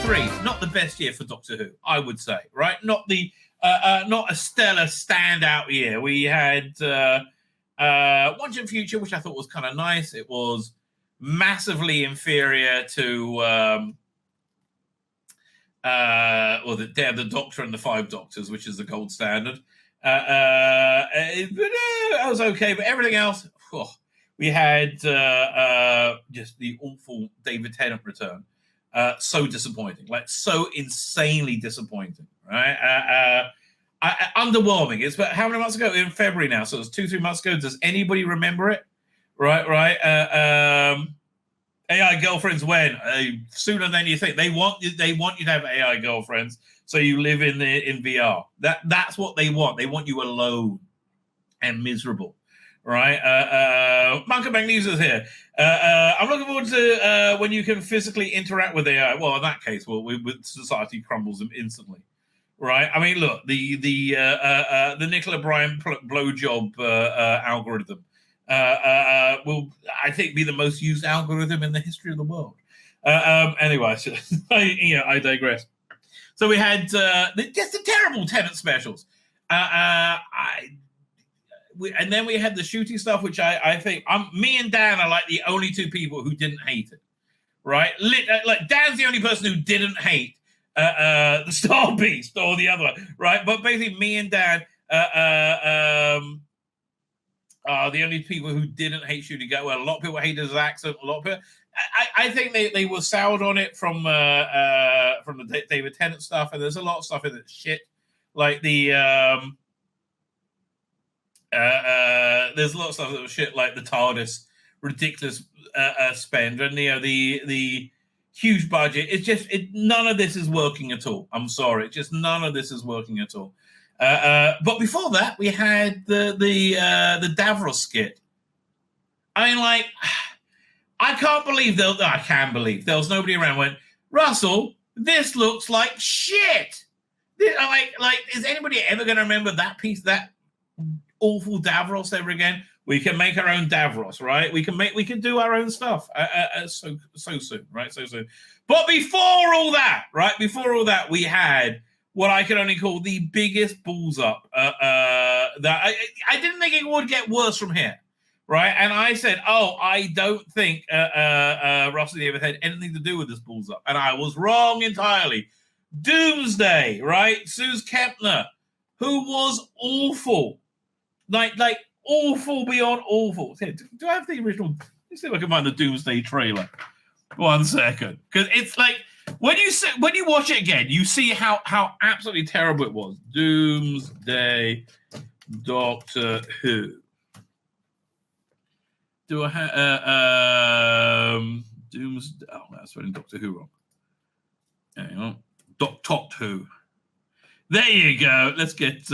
1993, not the best year for Doctor Who, I would say, right? Not a stellar standout year. We had Once in Future, which I thought was kind of nice. It was massively inferior to the Doctor and the Five Doctors, which is the gold standard. I was okay, but everything else, we had just the awful David Tennant return. So disappointing, like so insanely disappointing, right? Underwhelming. It's about how many months ago? In February now, so it was 2-3 months ago. Does anybody remember it? Right. AI girlfriends when sooner than you think. They want you to have AI girlfriends, so you live in VR. That's what they want. They want you alone and miserable. Right, Monk and Magnesia's here. I'm looking forward to when you can physically interact with AI. Well, in that case, with society crumbles them instantly. Right. I mean, look, the Nicola Bryant blowjob algorithm will, I think, be the most used algorithm in the history of the world. Anyway, I digress. So we had just the terrible Tennant specials. And then we had the shooting stuff, which I think me and Dan are like the only two people who didn't hate it, right? Like Dan's the only person who didn't hate the Star Beast or the other one, right? But basically, me and Dan are the only people who didn't hate shooting. Well, a lot of people hated his accent. A lot of people. I think they were soured on it from the David Tennant stuff, and there's a lot of stuff in it shit, like the. There's a lot of stuff that was shit, like the TARDIS ridiculous spend, and the huge budget. It's just none of this is working at all. I'm sorry, just none of this is working at all. But before that, we had the Davros skit. I mean, like, I can't believe I can believe there was nobody around. Went, Russell, this looks like shit. Like, is anybody ever going to remember that piece? That awful Davros ever again? We can make our own Davros, right? We can do our own stuff so soon, right? So soon. But before all that, we had what I can only call the biggest balls up. That I didn't think it would get worse from here, right? And I said, I don't think Russell ever had anything to do with this balls up, and I was wrong entirely. Doomsday, right? Suze Kempner, who was awful. Like awful beyond awful. Do I have the original? Let's see if I can find the Doomsday trailer. 1 second, because it's like when you watch it again, you see how absolutely terrible it was. Doomsday, Doctor Who. Do I have Doomsday? Oh, that's spelling Doctor Who wrong. Hang on, Doctor Who. There you go. Let's get.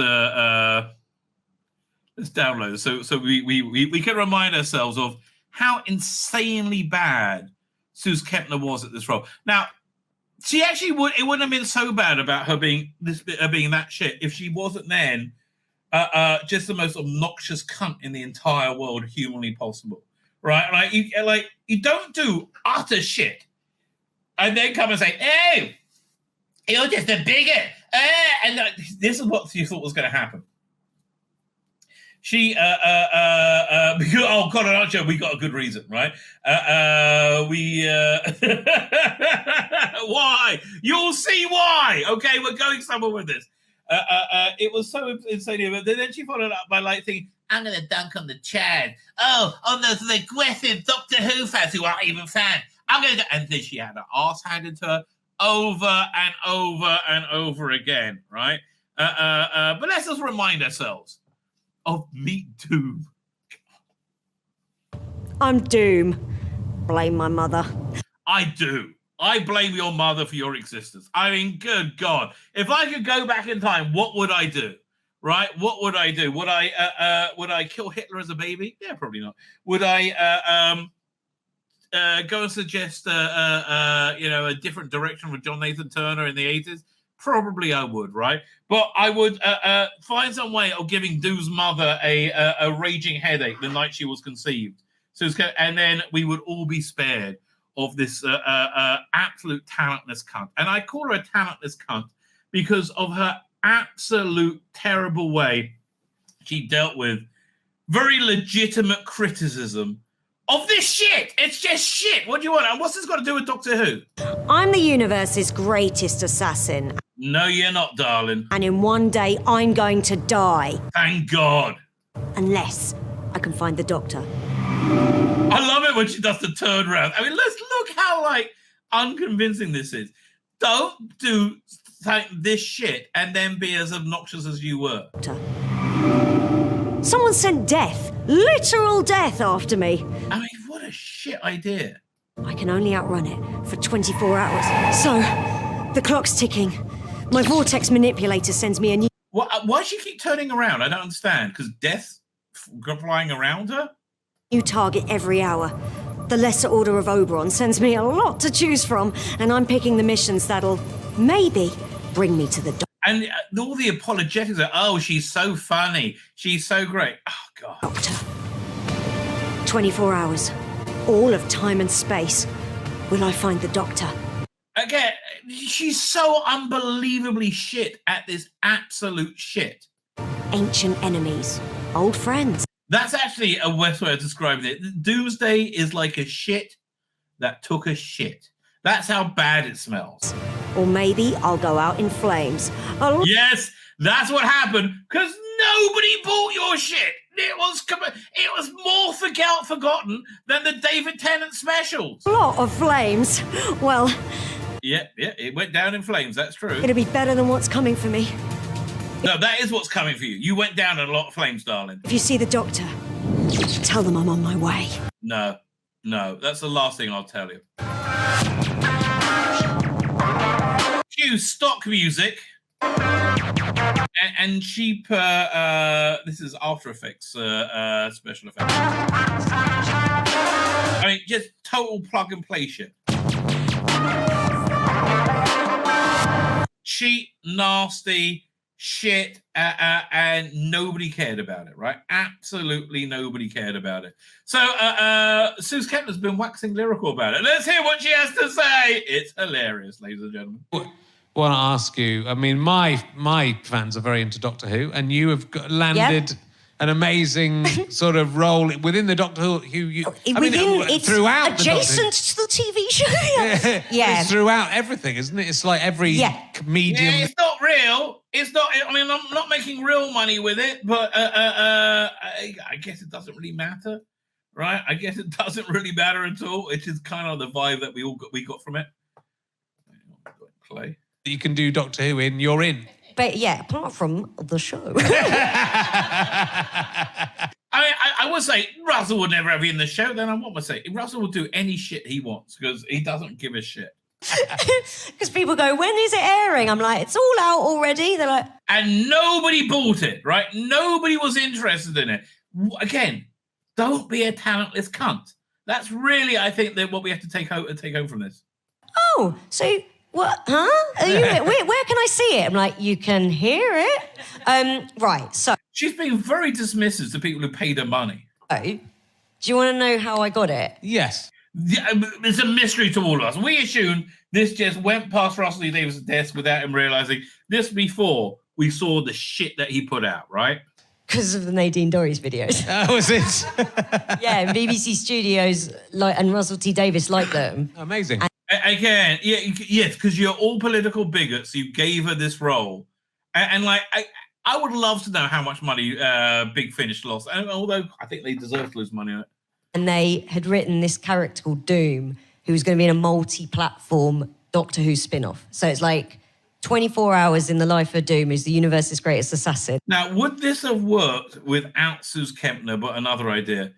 Let's download it so we can remind ourselves of how insanely bad Suze Kempner was at this role. Now, she actually it wouldn't have been so bad about her being that shit if she wasn't then just the most obnoxious cunt in the entire world humanly possible, right? You don't do utter shit and then come and say, "Hey, you're just a bigot," and this is what you thought was going to happen. She, oh, Colin Archer, we got a good reason, right? Why? You'll see why. Okay, we're going somewhere with this. It was so insane. But then she followed up by thinking, I'm going to dunk on the Chad. On those aggressive Doctor Who fans who aren't even fans. I'm going to, and then she had her ass handed to her over and over and over again, right? But let's just remind ourselves of Meet Doom. I'm Doom. Blame my mother. I do. I blame your mother for your existence. I mean, good God. If I could go back in time, what would I do? Right? What would I do? Would I kill Hitler as a baby? Yeah, probably not. Would I go and suggest a different direction with John Nathan Turner in the 80s? Probably I would, right? But I would find some way of giving Doom's mother a raging headache the night she was conceived. And then we would all be spared of this absolute talentless cunt. And I call her a talentless cunt because of her absolute terrible way she dealt with very legitimate criticism of this shit. It's just shit. What do you want? And what's this got to do with Doctor Who? I'm the universe's greatest assassin. No, you're not, darling. And in one day, I'm going to die. Thank God. Unless I can find the Doctor. I love it when she does the turn round. I mean, let's look how, like, unconvincing this is. Don't do this shit and then be as obnoxious as you were. Someone sent death, literal death, after me. I mean, what a shit idea. I can only outrun it for 24 hours. So, the clock's ticking. My vortex manipulator sends me a new... Why does she keep turning around? I don't understand. Because death flying around her? New target every hour. The Lesser Order of Oberon sends me a lot to choose from, and I'm picking the missions that'll maybe bring me to the Doctor. And all the apologetics are, oh, she's so funny. She's so great. Oh, God. Doctor. 24 hours. All of time and space. Will I find the Doctor? Again, she's so unbelievably shit at this absolute shit. Ancient enemies. Old friends. That's actually a worse way of describing it. Doomsday is like a shit that took a shit. That's how bad it smells. Or maybe I'll go out in flames. Yes, that's what happened, because nobody bought your shit. It was more forgotten than the David Tennant specials. A lot of flames. Well... Yeah, it went down in flames, that's true. It'll be better than what's coming for me. No, that is what's coming for you. You went down in a lot of flames, darling. If you see the Doctor, tell them I'm on my way. No, that's the last thing I'll tell you. Cue stock music and cheap, this is After Effects special effects. I mean, just total plug and play shit. Cheap, nasty shit, and nobody cared about it, right? Absolutely nobody cared about it. So Suze Kempner's been waxing lyrical about it. Let's hear what she has to say. It's hilarious, ladies and gentlemen. Want to ask you, I mean, my fans are very into Doctor Who, and you have landed an amazing sort of role within the Doctor Who. It's throughout adjacent to the TV show. Yeah. It's throughout everything, isn't it? It's like every medium. Yeah, it's not real. It's not. I mean, I'm not making real money with it, but I guess it doesn't really matter, right? I guess it doesn't really matter at all. It's just kind of the vibe that we got from it. Play. You can do Doctor Who in. You're in. But yeah, apart from the show. I mean, I would say Russell would never have you in the show. Then I would say Russell will do any shit he wants because he doesn't give a shit. Because people go, when is it airing? I'm like, it's all out already. They're like... And nobody bought it, right? Nobody was interested in it. Again, don't be a talentless cunt. That's really, I think, that what we have to take home from this. Oh, so... What? Huh? Where can I see it? I'm like, you can hear it. Right, so... She's been very dismissive to people who paid her money. Oh, do you want to know how I got it? Yes. It's a mystery to all of us. We assume this just went past Russell T Davies' desk without him realising this before we saw the shit that he put out, right? Because of the Nadine Dorries videos. Oh, was it? Yeah, BBC Studios and Russell T Davies liked them. Amazing. Again, yes, because you're all political bigots. You gave her this role, and like I would love to know how much money Big Finish lost. And although I think they deserve to lose money on it. And they had written this character called Doom, who was going to be in a multi-platform Doctor Who spin-off. So it's like 24 hours in the life of Doom, who's the universe's greatest assassin. Now, would this have worked without Suze Kempner? But another idea.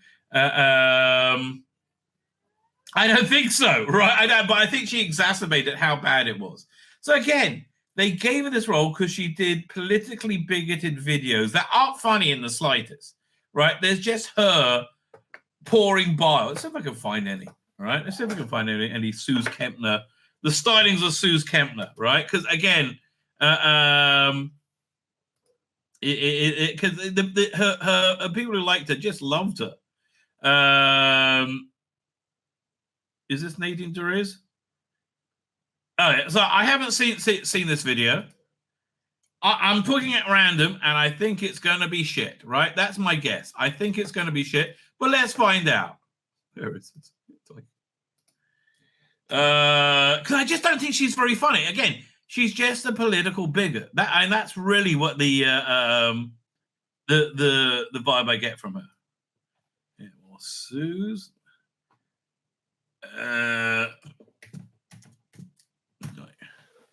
I don't think so, right? But I think she exacerbated how bad it was. So again, they gave her this role because she did politically bigoted videos that aren't funny in the slightest, right? There's just her pouring bile. Let's see if I can find any, all right? Let's see if I can find any Suze Kempner, the stylings of Suze Kempner, right? Because again, because her people who liked her just loved her. Is this Nadine Dorries? Oh, yeah. So I haven't seen this video. I'm putting it random, and I think it's going to be shit, right? That's my guess. I think it's going to be shit, but let's find out. There it is. Because I just don't think she's very funny. Again, she's just a political bigot. That's really what the vibe I get from her. Yeah, well, Suze.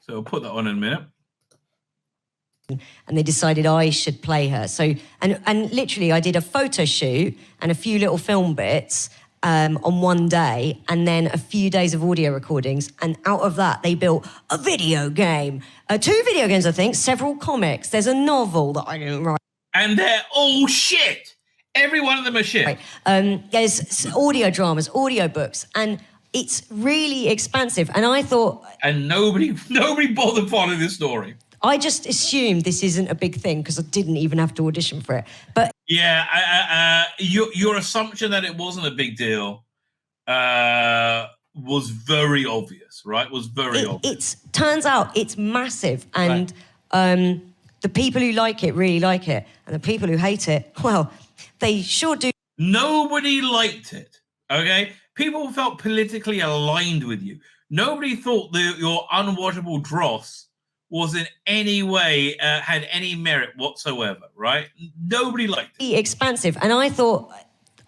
So I'll put that on in a minute. And they decided I should play her. So, and literally I did a photo shoot and a few little film bits on one day, and then a few days of audio recordings. And out of that, they built a video game, 2 video games, I think, several comics. There's a novel that I didn't write. And they're all shit. Every one of them are shit. Right. There's audio dramas, audio books, and it's really expansive. And I thought... And nobody bothered following this story. I just assumed this isn't a big thing because I didn't even have to audition for it. But yeah, your assumption that it wasn't a big deal was very obvious, right? Was very obvious. It turns out it's massive, and the people who like it really like it, and the people who hate it, well, they sure do. Nobody liked it. Okay, people felt politically aligned with you. Nobody thought that your unwatchable dross was in any way had any merit whatsoever, right? Nobody liked it. Expansive, and I thought,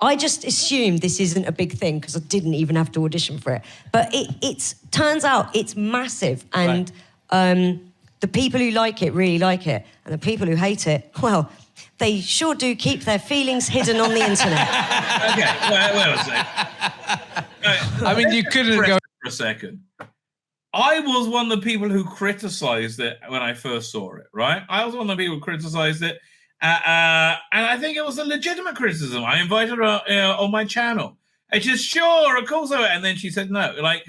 I just assumed this isn't a big thing because I didn't even have to audition for it. But it turns out it's massive, and the people who like it really like it, and the people who hate it, well, they sure do keep their feelings hidden on the internet. Okay, wait a second. I mean, you couldn't go for a second. I was one of the people who criticized it when I first saw it, right? I was one of the people who criticized it. And I think it was a legitimate criticism. I invited her on my channel. And she's sure, of course. And then she said no. Like,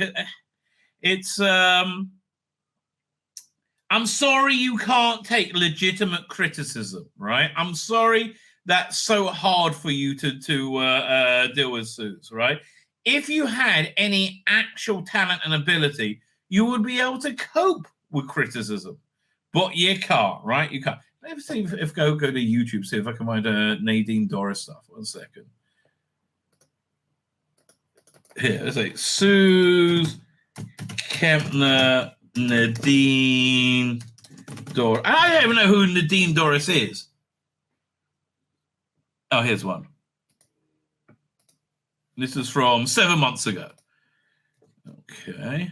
it's... I'm sorry you can't take legitimate criticism, right? I'm sorry that's so hard for you to deal with, Suze, right? If you had any actual talent and ability, you would be able to cope with criticism, but you can't, right? You can't. Let me see if go to YouTube, see if I can find Nadine Dorries stuff. 1 second. Here, let's say Suze Kempner, Nadine Dorries. I don't even know who Nadine Dorries is. Oh, here's one. This is from 7 months ago. Okay.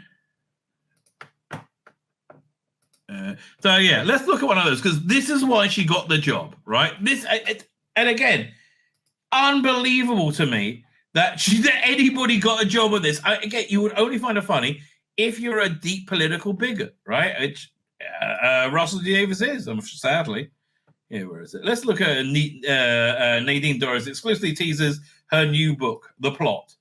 So yeah, let's look at one of those, because this is why she got the job, right? And again, unbelievable to me that anybody got a job with this. Again, you would only find it funny if you're a deep political bigot, right? Which Russell Davies is, sadly. Yeah, where is it? Let's look at Nadine Dorries. Exclusively teases her new book, The Plot.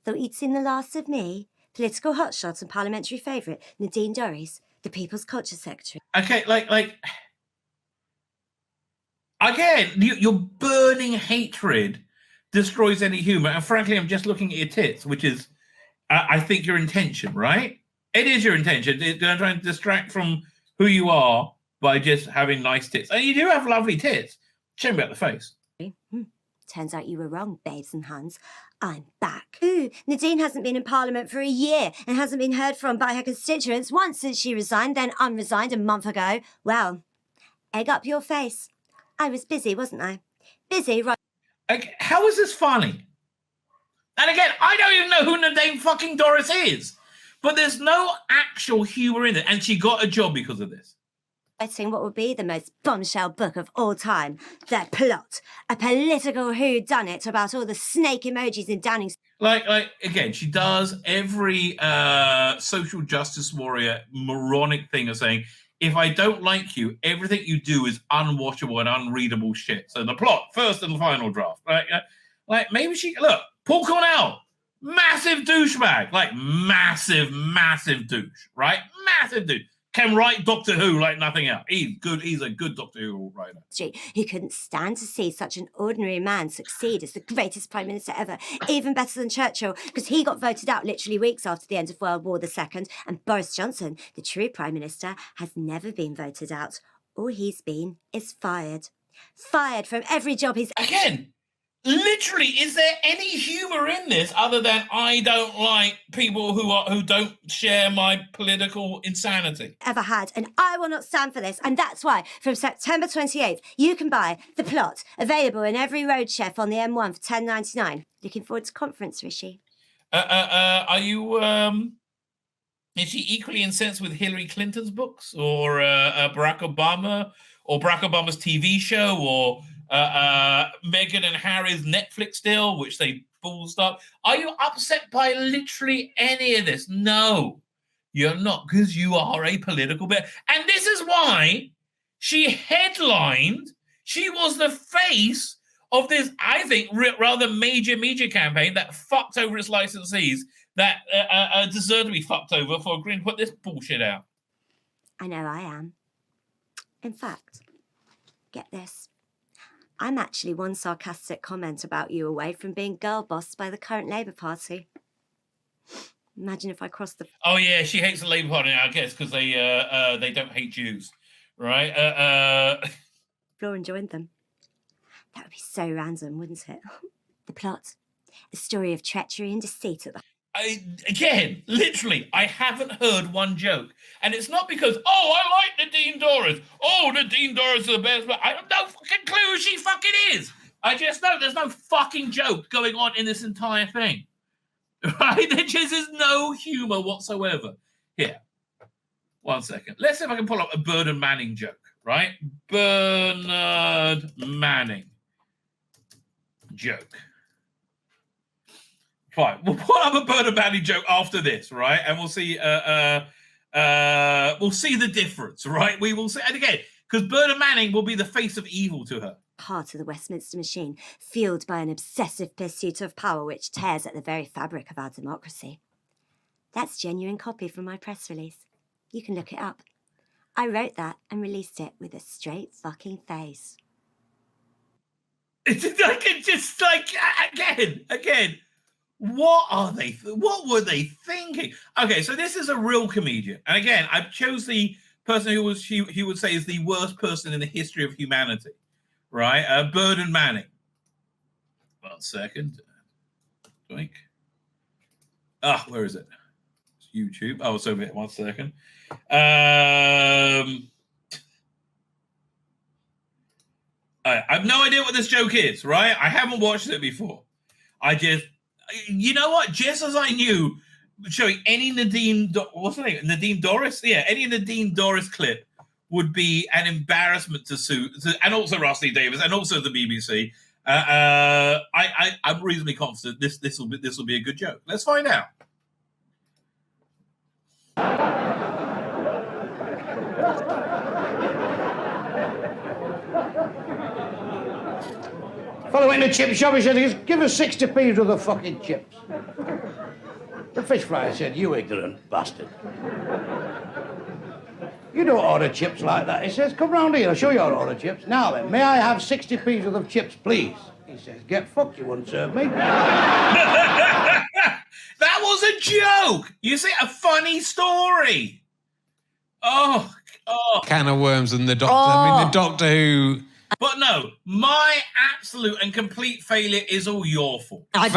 Though it's seen the last of me, political hotshot and parliamentary favourite, Nadine Dorries, the People's Culture Secretary. Okay, like again, your burning hatred destroys any humor. And frankly, I'm just looking at your tits, which is, I think, your intention, right? It is your intention. It's going to try and distract from who you are by just having nice tits. And you do have lovely tits. Shame about the face. Turns out you were wrong, babes and Hans. I'm back. Ooh, Nadine hasn't been in Parliament for a year and hasn't been heard from by her constituents once since she resigned, then unresigned a month ago. Well, egg up your face. I was busy, wasn't I? Busy, right? Okay, how is this funny? And again, I don't even know who Nadine fucking Dorries is. But there's no actual humour in it. And she got a job because of this. Writing what would be the most bombshell book of all time, The Plot, a political whodunit about all the snake emojis in Downing. Like again, she does every social justice warrior moronic thing of saying, if I don't like you, everything you do is unwatchable and unreadable shit. So The Plot, first and final draft. Right? Like maybe she look, Paul Cornell, massive douchebag, like massive douche, right? Massive douche. can write Doctor Who like nothing else. He's good. He's a good Doctor Who writer. He couldn't stand to see such an ordinary man succeed as the greatest Prime Minister ever, even better than Churchill, because he got voted out literally weeks after the end of World War II, and Boris Johnson, the true Prime Minister, has never been voted out. All he's been is fired. Fired from every job he's... Again, literally, is there any humour in this other than I don't like people who don't share my political insanity? Ever had, and I will not stand for this, and that's why from September 28th you can buy The Plot, available in every road chef on the M1 for $10.99. Looking forward to conference, Rishi. Are you is she equally incensed with Hillary Clinton's books or Barack Obama or Barack Obama's TV show or Meghan and Harry's Netflix deal, which they ballsed up? Are you upset by literally any of this? No, you're not, because you are a political bear. And this is why she headlined, she was the face of this, I think, rather major media campaign that fucked over its licensees that deserve to be fucked over for agreeing to put this bullshit out. I know I am. In fact, get this. I'm actually one sarcastic comment about you away from being girl bossed by the current Labour Party. Imagine if I crossed the... Oh, yeah, she hates the Labour Party, I guess, because they don't hate Jews, right? Floor and joined them. That would be so random, wouldn't it? The Plot. A story of treachery and deceit at the... Again, literally, I haven't heard one joke. And it's not because, oh, I like Nadine Dorries. Oh, Nadine Dorries is the best. But I have no fucking clue who she fucking is. I just know there's no fucking joke going on in this entire thing. Right? There just is no humour whatsoever. Here, 1 second. Let's see if I can pull up a Bernard Manning joke, right? Bernard Manning joke. Fine. We'll pull up a Bernard Manning joke after this, right? And we'll see the difference, right? We will see, and again, because Bernard Manning will be the face of evil to her. Heart of the Westminster machine, fueled by an obsessive pursuit of power which tears at the very fabric of our democracy. That's genuine copy from my press release. You can look it up. I wrote that and released it with a straight fucking face. It's like, it's just like, again. What were they thinking? Okay, so this is a real comedian. And again, I chose the person who he would say is the worst person in the history of humanity, right? Bernard Manning. 1 second. Where is it? It's YouTube. Oh, it's over here. 1 second. I have no idea what this joke is, right? I haven't watched it before. You know what? Just as I knew, showing any what's her name? Nadine Dorries? Yeah, any Nadine Dorries clip would be an embarrassment and also Rusty Davies, and also the BBC. I'm reasonably confident this will be a good joke. Let's find out. Fellow went in the chip shop, he said, give us 60p worth of fucking chips. The fish fryer said, you ignorant bastard. You don't order chips like that. He says, come round here, I'll show you how to order chips. Now then, may I have 60p worth of chips, please? He says, get fucked, you wouldn't serve me. That was a joke. You see, a funny story. Oh. Can of worms and the Doctor. I mean, the Doctor Who... But no, my absolute and complete failure is all your fault. I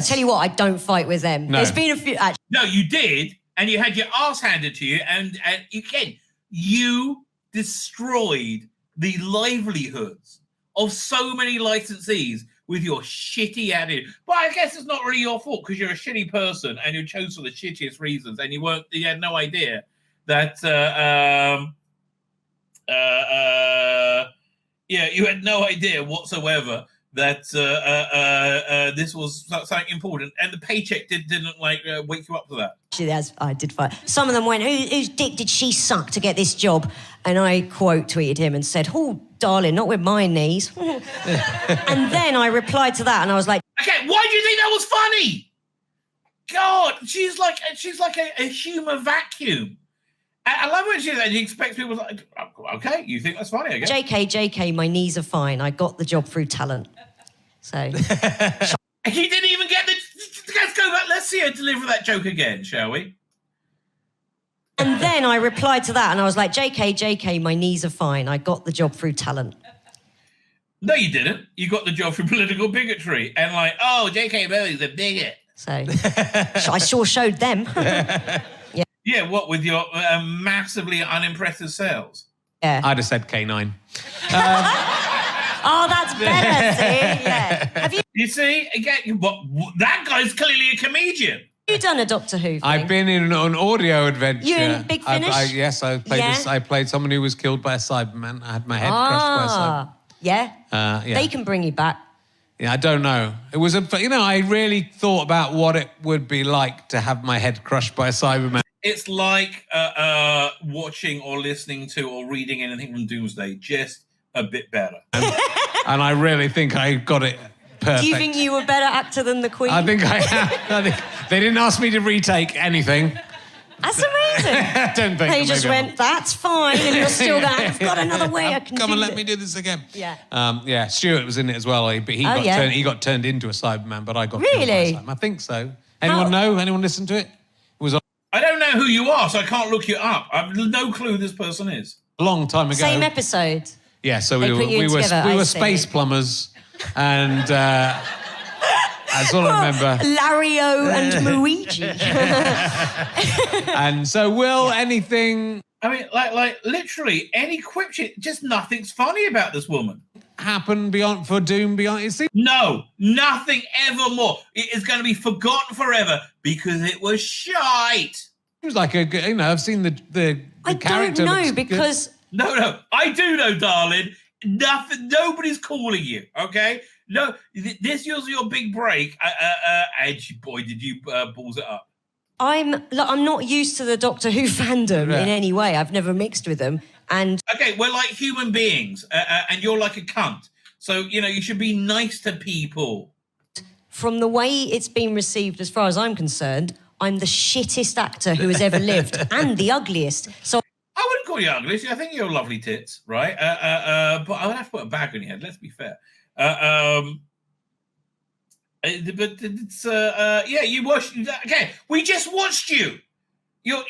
tell you what, I don't fight with them. No. There's been a few... No, you did, and you had your ass handed to you, and you destroyed the livelihoods of so many licensees with your shitty attitude. But I guess it's not really your fault because you're a shitty person and you chose for the shittiest reasons, and you had no idea that you had no idea whatsoever that this was something important, and the paycheck didn't wake you up to that. Actually, I did fight. Some of them went, whose dick did she suck to get this job? And I quote tweeted him and said, oh, darling, not with my knees. And then I replied to that and I was like... Okay, why do you think that was funny? God, she's like a humour vacuum. I love when she expects people like, oh, okay, you think that's funny, I guess. JK, my knees are fine. I got the job through talent. So He didn't even get the. Let's go back. Let's see her deliver that joke again, shall we? And then I replied to that and I was like, JK, my knees are fine. I got the job through talent. No, you didn't. You got the job through political bigotry. And like, oh, JK Rowling's a bigot. So I sure showed them. Yeah, what, with your massively unimpressive sales? Yeah. I'd have said K9. Oh, that's better, see? Yeah. Have You see, again, that guy's clearly a comedian. you done a Doctor Who thing? I've been in an audio adventure. You in Big Finish? Yes, I played this. I played someone who was killed by a Cyberman. I had my head crushed by a Cyberman. Yeah? Yeah. They can bring you back. Yeah, I don't know. It was I really thought about what it would be like to have my head crushed by a Cyberman. It's like watching or listening to or reading anything from Doomsday, just a bit better. And I really think I got it perfect. Do you think you were a better actor than the Queen? I think I am. They didn't ask me to retake anything. That's amazing. I don't think. They just went, that's fine, and you're still going, I've got another way I can Come do and let it. me do this again. Yeah. Stuart was in it as well, but he got turned into a Cyberman, but I got Really? killed by a Cyberman. I think so. Anyone know? Anyone listen to it? It was I don't know who you are, so I can't look you up. I've no clue who this person is. a long time ago. Same episode. Yeah, so They we put you in were together, I see. space plumbers, and that's all I remember. Lario and Luigi. And so, will anything I mean, like literally any quip shit, just nothing's funny about this woman. happen beyond for Doom Beyond? It seems No, nothing ever more. It is going to be forgotten forever because it was shite. like I've seen the I character. don't know, looks good. because No, I do know, darling. Nobody's calling you, okay? No, this was your big break. Edge, boy, did you balls it up? I'm not used to the Doctor Who fandom in any way. I've never mixed with them. And Okay, we're like human beings, and you're like a cunt. So, you should be nice to people. from the way it's been received, as far as I'm concerned, I'm the shittest actor who has ever lived and the ugliest. So I wouldn't call you ugly. I think you're lovely tits, right? But I would have to put a bag on your head. Let's be fair. But it's you watched. Okay, we just watched you. You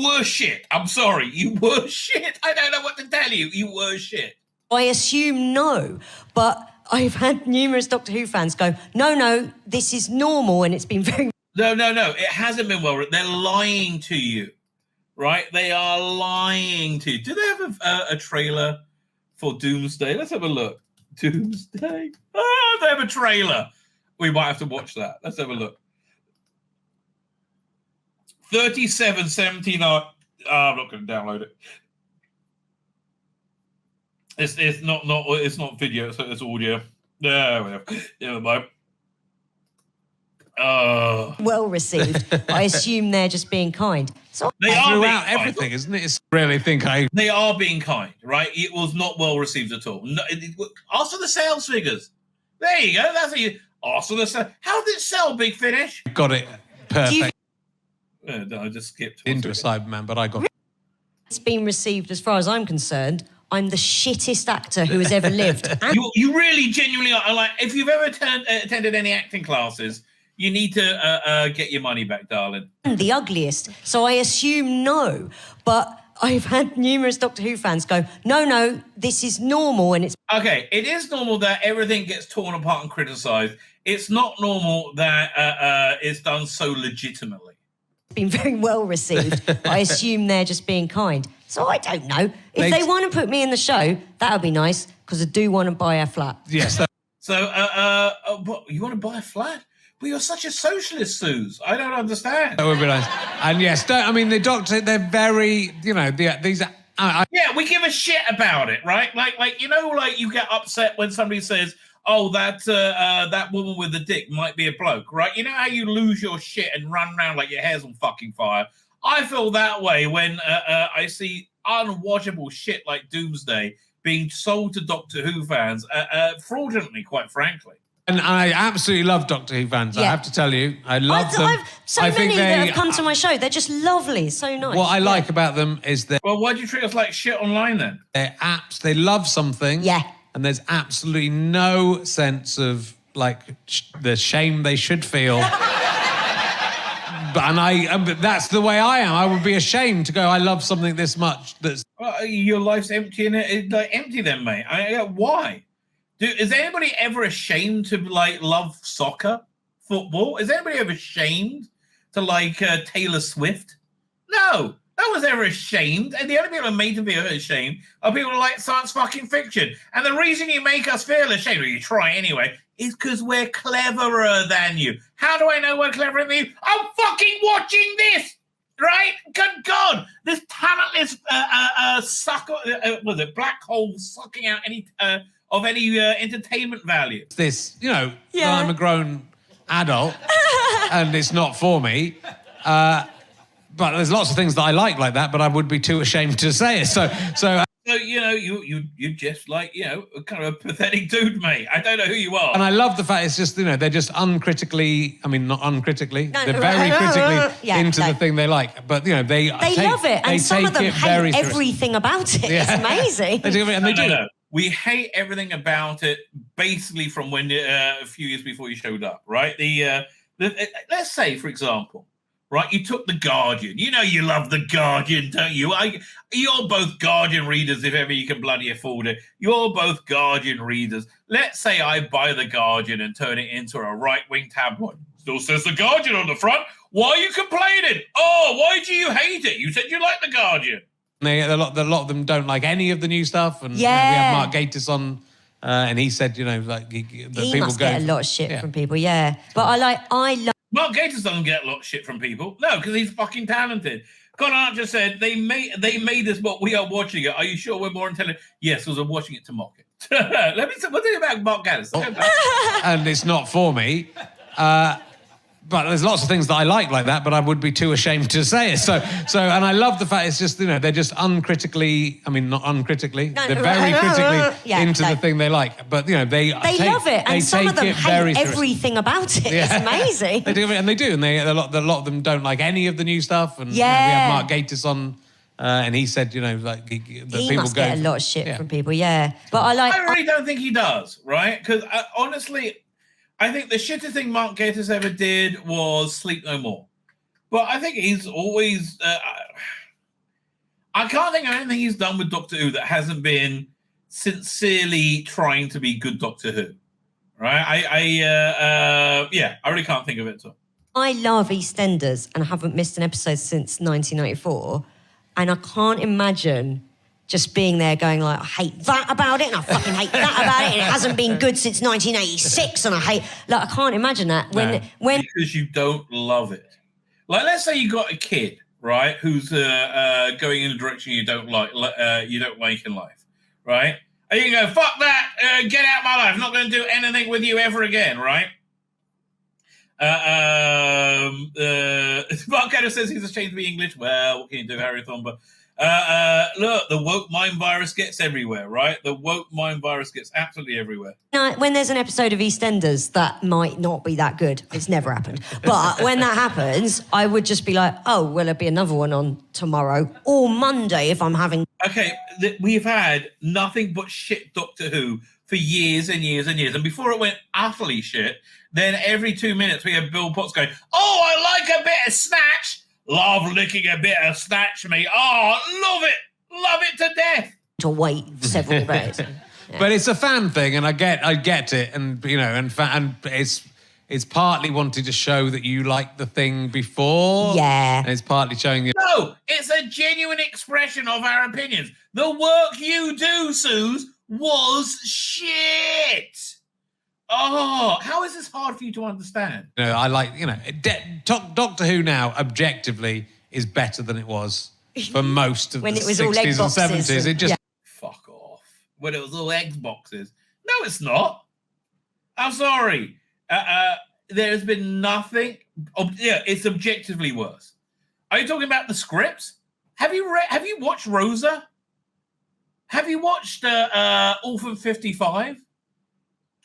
were shit. I'm sorry, you were shit. I don't know what to tell you. You were shit. I assume no, but I've had numerous Doctor Who fans go, no, this is normal, and it's been very... No. It hasn't been well written. They're lying to you, right? They are lying to you. Do they have a trailer for Doomsday? Let's have a look. Doomsday. Oh, they have a trailer. We might have to watch that. Let's have a look. 37.79. I'm not going to download it. It's not video. It's audio. Yeah, never mind. well received. I assume they're just being kind. So They are being throughout kind. everything, isn't it? It's really think They are being kind, right? It was not well received at all. No, ask for the sales figures. There you go. That's you. Ask for the sales. How did it sell, Big Finish? got it perfect No, I just skipped. into a Cyberman, but I got it's been received, as far as I'm concerned, I'm the shittest actor who has ever lived. And You really genuinely are like, if you've ever attended any acting classes, you need to get your money back, darling. the ugliest. So I assume no, but I've had numerous Doctor Who fans go, no, this is normal, and it's Okay, it is normal that everything gets torn apart and criticised. It's not normal that it's done so legitimately. been very well received. I assume they're just being kind. So I don't know. If they want to put me in the show, that would be nice, because I do want to buy a flat. yes. So, what, you want to buy a flat? But you're such a socialist, Suze. I don't understand. That would be nice. And yes, the Doctor, they're very, these are. Yeah, we give a shit about it, right? Like you get upset when somebody says, "Oh, that woman with the dick might be a bloke," right? You know how you lose your shit and run around like your hair's on fucking fire. I feel that way when I see unwatchable shit like Doomsday being sold to Doctor Who fans fraudulently, quite frankly. And I absolutely love Doctor Who fans. I Yeah. have to tell you, I love them. So I think many that have come to my show. They're just lovely, so nice. What I like about them is Well, why do you treat us like shit online then? they're apps. They love something. Yeah. And there's absolutely no sense of like the shame they should feel. But that's the way I am. I would be ashamed to go, I love something this much. Well, your life's empty and it's like empty then, mate. Why? Is anybody ever ashamed to like love soccer, football? Is anybody ever ashamed to like Taylor Swift? No, no one's ever ashamed. And the only people who are made to be ashamed are people who like science fucking fiction. And the reason you make us feel ashamed, or you try anyway, is because we're cleverer than you. How do I know we're cleverer than you? I'm fucking watching this, right? Good God, this talentless sucker, was it black hole sucking out any of any entertainment value? This, I'm a grown adult and it's not for me. But there's lots of things that I like that, but I would be too ashamed to say it. So you just like, kind of a pathetic dude, mate. I don't know who you are. And I love the fact it's just, they're just uncritically, not uncritically, they're very critically into the thing they like. But, they love it. And some of them hate everything about it. Yeah. It's amazing. They do, and they do. No. We hate everything about it, basically from when a few years before you showed up, right? Let's say, for example, right, you took The Guardian. You love The Guardian, don't you? You're both Guardian readers, if ever you can bloody afford it. You're both Guardian readers. Let's say I buy The Guardian and turn it into a right-wing tabloid. Still says The Guardian on the front. Why are you complaining? Oh, why do you hate it? You said you like The Guardian. A lot of them don't like any of the new stuff. And we have Mark Gatiss on, and he said, he must get a lot of shit from people, yeah. But I love... Mark Gatiss doesn't get a lot of shit from people. No, because he's fucking talented. Conor just said, they made us what we are watching it. Are you sure we're more intelligent? Yes, because I'm watching it to mock it. Let me say, what do you about Mark Gatiss? And it's not for me. But there's lots of things that I like that, but I would be too ashamed to say it. So, and I love the fact it's just, they're just uncritically, not uncritically, they're very critically into the thing they like. But, they love it. And some of them hate everything about it. Yeah. It's amazing. They do, and they do. And a lot of them don't like any of the new stuff. And we have Mark Gatiss on, and he said, he must get a lot of shit from people, yeah. But I really don't think he does, right? Because honestly... I think the shittest thing Mark Gatiss ever did was Sleep No More. But I think he's always... I can't think of anything he's done with Doctor Who that hasn't been sincerely trying to be good Doctor Who. Right? I really can't think of it at all. I love EastEnders and I haven't missed an episode since 1994. And I can't imagine... just being there going like, I hate that about it and I fucking hate that about it and it hasn't been good since 1986 and I hate... I can't imagine that. When Because you don't love it. Like, let's say you got a kid, right, who's going in a direction you don't like in life, right? And you go, fuck that, get out of my life, I'm not going to do anything with you ever again, right? Mark Gatiss says he's ashamed to be English. Well, what can you do, Harry Thornburg? Look, the woke mind virus gets everywhere, right? The woke mind virus gets absolutely everywhere. Now, when there's an episode of EastEnders that might not be that good, it's never happened. But when that happens, I would just be like, oh, will there be another one on tomorrow or Monday if I'm having... Okay, we've had nothing but shit Doctor Who for years and years and years. And before it went utterly shit, then every 2 minutes we have Bill Potts going, oh, I like a bit of Snatch. Love licking a bit of Snatch, mate. Oh, love it to death. To wait several days. Yeah. But it's a fan thing, and I get it, and and it's partly wanting to show that you like the thing before. Yeah. And it's partly showing you. No, it's a genuine expression of our opinions. The work you do, Suze, was shit. Oh, how is this hard for you to understand? I like, Doctor Who now, objectively, is better than it was for most of when the it was 60s all egg and boxes 70s. It just... Fuck off. When it was all egg boxes. No, it's not. I'm sorry. There's been nothing... it's objectively worse. Are you talking about the scripts? Have you watched Rosa? Have you watched Orphan 55?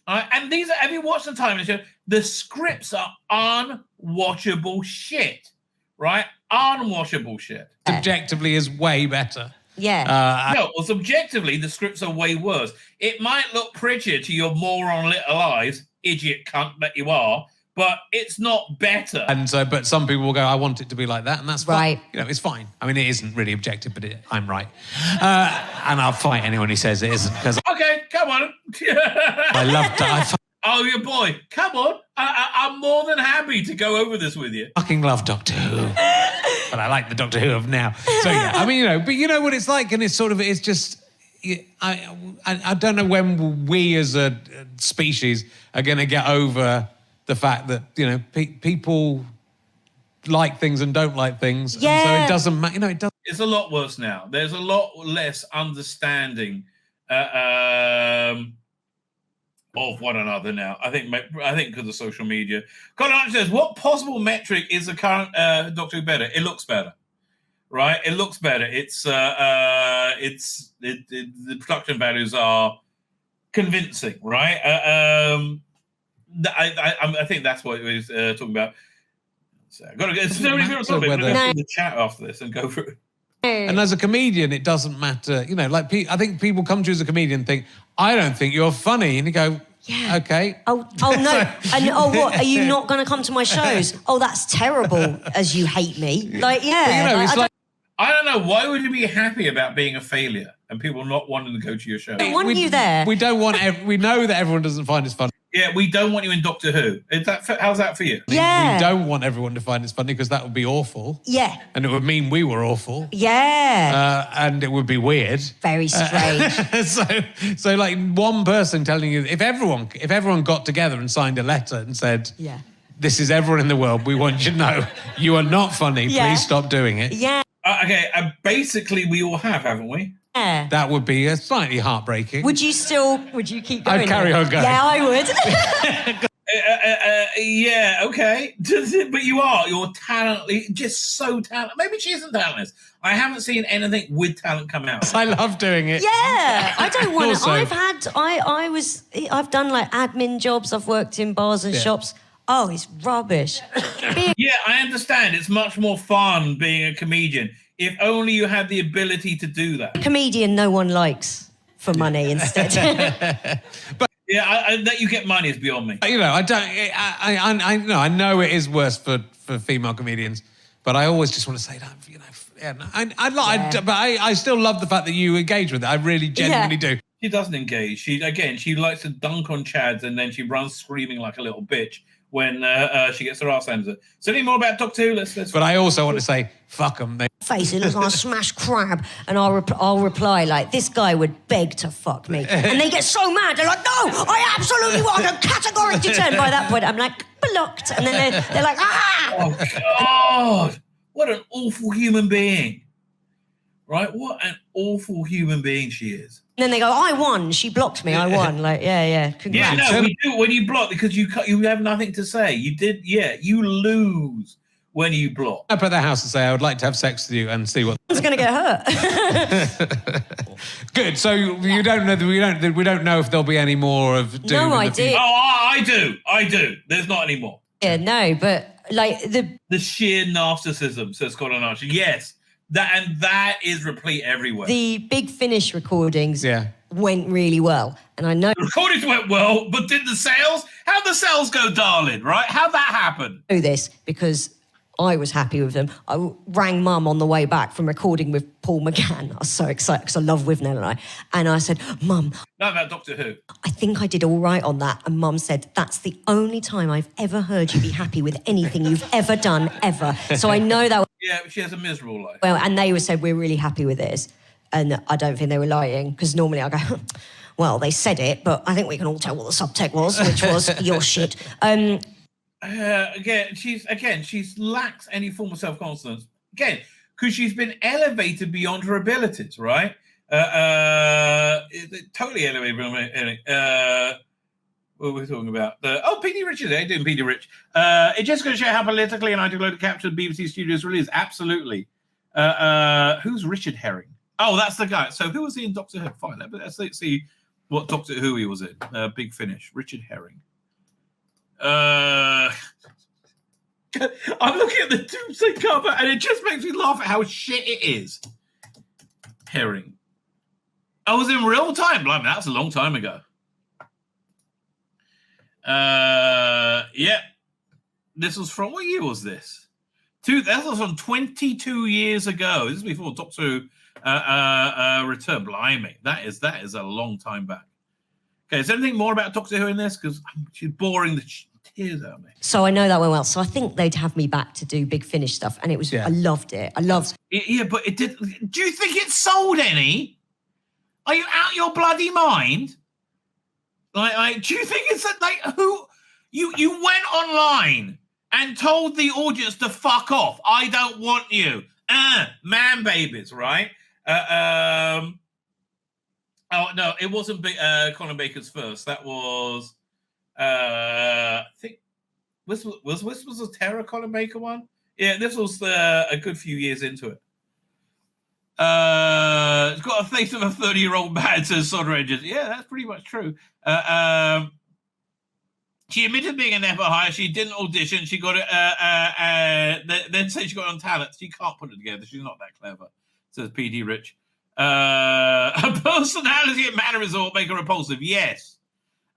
And these are, have you watched the time show? The scripts are unwatchable shit, right? Unwatchable shit. Subjectively is way better. Yeah. No, well, subjectively, the scripts are way worse. It might look prettier to your moron little eyes, idiot cunt that you are, but it's not better. And so, but some people will go, I want it to be like that, and that's Right. fine. You know, it's fine. I mean, it isn't really objective, but I'm right. And I'll fight anyone who says it isn't, because Okay, come on. I love Oh, your boy, come on. I'm more than happy to go over this with you. fucking love Doctor Who. But I like the Doctor Who of now. So, yeah, I mean, you know, but you know what it's like, and it's sort of, it's just, I don't know when we as a species are going to get over the fact that, you know, people like things and don't like things. Yeah. And so it doesn't matter, you know, it doesn't. It's a lot worse now. There's a lot less understanding of one another now. I think because of social media. Karney says, what possible metric is the current Doctor Who better? It looks better, right? It looks better. The production values are convincing, right? I think that's what he was talking about. So I've got to get in the chat after this and go through. And as a comedian, it doesn't matter. You know, like I think people come to you as a comedian and think, I don't think you're funny. And you go, yeah, okay. Oh no. And what? Are you not going to come to my shows? Oh, that's terrible as you hate me. Like, yeah. But, you know, it's like, I don't know. Why would you be happy about being a failure and people not wanting to go to your show? I want you there. We don't want. We know that everyone doesn't find us funny. Yeah, we don't want you in Doctor Who. How's that for you? Yeah. We don't want everyone to find us funny because that would be awful. Yeah. And it would mean we were awful. Yeah. And it would be weird. Very strange. So like one person telling you, if everyone got together and signed a letter and said, yeah, this is everyone in the world, we want you to know you are not funny. Yeah. Please stop doing it. Yeah. Okay, basically we all have, haven't we? Yeah. That would be slightly heartbreaking. Would you keep going? I'd carry on going. Yeah, I would. Yeah, okay. But you're talented, just so talented. Maybe she isn't talentless. I haven't seen anything with talent come out. I love doing it. Yeah, I don't want to. Also- I've done like admin jobs. I've worked in bars and shops. Oh, it's rubbish. Yeah, I understand. It's much more fun being a comedian. If only you had the ability to do that. Comedian no one likes for money instead. But yeah, that you get money is beyond me. You know, I know it is worse for female comedians, but I always just want to say that, you know, but I still love the fact that you engage with it. I really genuinely do. She doesn't engage. She likes to dunk on Chads and then she runs screaming like a little bitch when she gets her ass handed. So any more about Doctor Who? Let's. But I also want to say, fuck them. Face, it looks like a smashed crab. And I'll reply like, this guy would beg to fuck me. And they get so mad. They're like, no, I absolutely want to categorically turn. By that point, I'm like, blocked. And then they're like, ah! Oh, God. What an awful human being. Right? What an awful human being she is. And then they go, I won. She blocked me. I won. Like, yeah. Congrats. Yeah, no, we do when you block because you have nothing to say. You did, you lose when you block. Up at the house and say, I would like to have sex with you and see what. It's going to get hurt. Good. So you don't know. We don't know if there'll be any more of Doom. No idea. Oh, I do. There's not any more. Yeah, no, but like the sheer narcissism, says Colin. Yes. That is replete everywhere. The Big Finish recordings went really well. And I know the recordings went well, but did the sales? How'd the sales go, darling, right? How'd that happen? I know this because I was happy with them. I rang Mum on the way back from recording with Paul McGann. I was so excited because I love Wivnell and I said, Mum. Not about Doctor Who. I think I did all right on that. And Mum said, that's the only time I've ever heard you be happy with anything you've ever done, ever. So I know that. Yeah, she has a miserable life. Well, and they said, we're really happy with this. And I don't think they were lying because normally I go, well, they said it, but I think we can all tell what the subtext was, which was your shit. She's lacks any form of self-confidence. Again, because she's been elevated beyond her abilities, right? Totally elevated beyond what were we talking about? P.D. Richards. How you doing, P.D. Rich? It's just going to show how politically and ideologically captured BBC Studios release. Absolutely. Who's Richard Herring? Oh, that's the guy. So who was he in Doctor Who? Fine. Let's see What Doctor Who he was in? Big Finish. Richard Herring. I'm looking at the Doomsday cover, and it just makes me laugh at how shit it is. Herring. I was in real time. Blimey, that was a long time ago. Yeah. This was from, what year was this? That was from 22 years ago. This is before Doctor Who return. Blimey, that is a long time back. Okay, is there anything more about Doctor Who in this? Because she's boring the tears out of me. So I know that went well. So I think they'd have me back to do Big Finish stuff, and it was. I loved it. I loved. Yeah, but it did. Do you think it sold any? Are you out your bloody mind? Like, do you think it's like who? You went online and told the audience to fuck off. I don't want you. Man babies, right? Oh no, it wasn't Colin Baker's first. That was I think was a Terror Colin Baker one? Yeah, this was a good few years into it. It's got a face of a 30-year-old man, says Sod Rangers. Yeah, that's pretty much true. She admitted being a Nepo hire. She didn't audition. She got it. Then said she got on talent. She can't put it together. She's not that clever, says PD Rich. Her personality and mannerism will make her repulsive. Yes.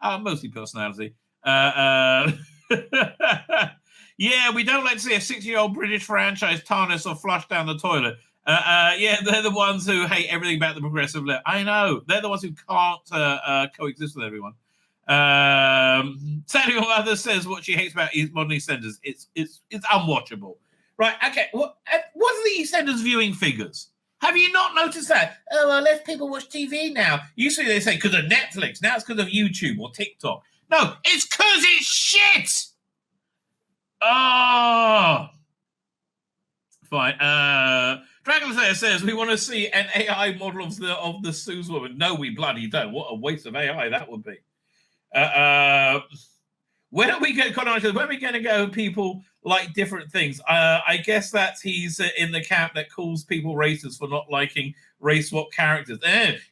Mostly personality. Yeah, we don't like to see a 60-year-old British franchise tarnished or flushed down the toilet. Yeah, they're the ones who hate everything about the progressive left. I know. They're the ones who can't coexist with everyone. Samuel Mother says what she hates about modern EastEnders. It's unwatchable. Right, okay. What's the EastEnders viewing figures? Have you not noticed that? Oh, well, less people watch TV now. Usually they say because of Netflix. Now it's because of YouTube or TikTok. No, it's because it's shit. Oh. Fine. Dragon Slayer says we want to see an AI model of the Sue's woman. No, we bloody don't. What a waste of AI that would be. When are we going to go? People like different things. I guess that he's in the camp that calls people racist for not liking race swap characters.